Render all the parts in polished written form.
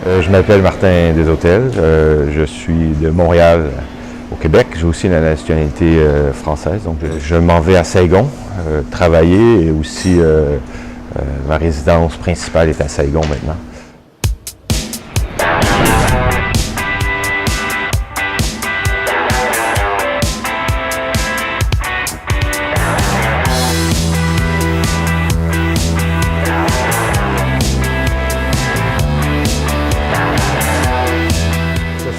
Je m'appelle Martin Deshôtels, je suis de Montréal au Québec. J'ai aussi la nationalité française, donc je m'en vais à Saigon travailler et aussi ma résidence principale est à Saigon maintenant.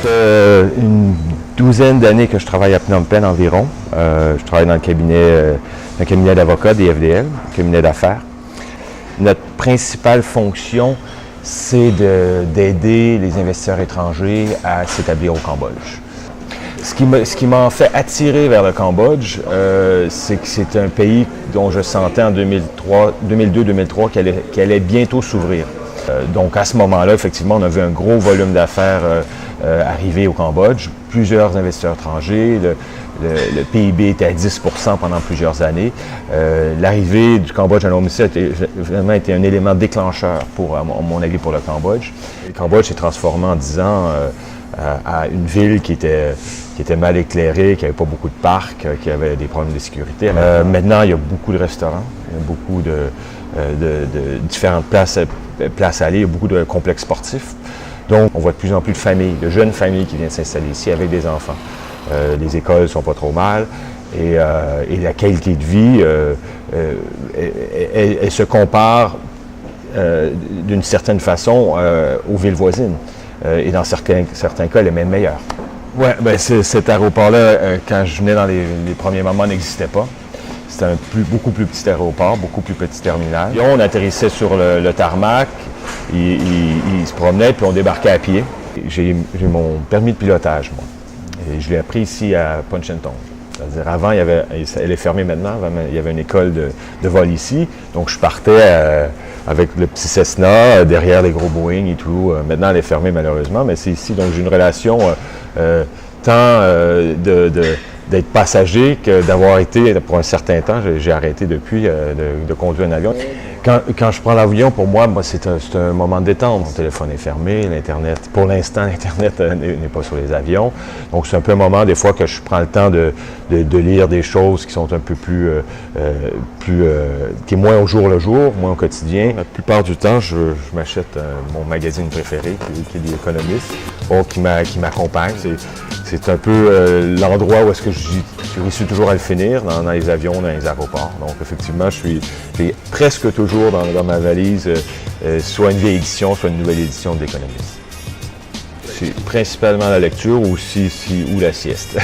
Ça fait une douzaine d'années que je travaille à Phnom Penh environ. Je travaille dans le cabinet d'avocats des FDL, cabinet d'affaires. Notre principale fonction, c'est d'aider les investisseurs étrangers à s'établir au Cambodge. Ce qui m'a fait attirer vers le Cambodge, c'est que c'est un pays dont je sentais en 2002-2003 qu'il allait bientôt s'ouvrir. Donc à ce moment-là, effectivement, on a vu un gros volume d'affaires arriver au Cambodge, plusieurs investisseurs étrangers, le PIB était à 10% pendant plusieurs années. L'arrivée du Cambodge à l'OMC a vraiment été un élément déclencheur à mon avis, pour le Cambodge. Le Cambodge s'est transformé en 10 ans à une ville qui était mal éclairée, qui n'avait pas beaucoup de parcs, qui avait des problèmes de sécurité. Maintenant, il y a beaucoup de restaurants, il y a beaucoup de différentes places à aller, il y a beaucoup de complexes sportifs. Donc, on voit de plus en plus de familles, de jeunes familles qui viennent s'installer ici avec des enfants. Les écoles ne sont pas trop mal et la qualité de vie, elle se compare d'une certaine façon aux villes voisines. Et dans certains cas, elle est même meilleure. Oui, ben cet aéroport-là, quand je venais dans les premiers moments, n'existait pas. C'était un beaucoup plus petit aéroport, beaucoup plus petit terminal. Et on atterrissait sur le tarmac, il se promenait, puis on débarquait à pied. J'ai mon permis de pilotage, moi. Et je l'ai appris ici à Pontchenton. C'est-à-dire, avant, elle est fermée maintenant, avant, il y avait une école de vol ici. Donc, je partais avec le petit Cessna, derrière les gros Boeing et tout. Maintenant, elle est fermée malheureusement, mais c'est ici. Donc, j'ai une relation tant d'être passager que d'avoir été, pour un certain temps, j'ai arrêté depuis de conduire un avion. Quand je prends l'avion, pour moi, c'est un moment de détente. Mon téléphone est fermé, l'Internet, pour l'instant, l'Internet n'est pas sur les avions. Donc, c'est un peu un moment, des fois, que je prends le temps de lire des choses qui sont un peu qui est moins au jour le jour, moins au quotidien. La plupart du temps, je m'achète mon magazine préféré, qui est The Economist, qui m'accompagne. C'est un peu l'endroit où est-ce que j'ai réussi toujours à le finir, dans les avions, dans les aéroports. Donc, effectivement, j'ai presque toujours dans ma valise soit une vieille édition, soit une nouvelle édition de l'Économiste. C'est principalement la lecture ou la sieste.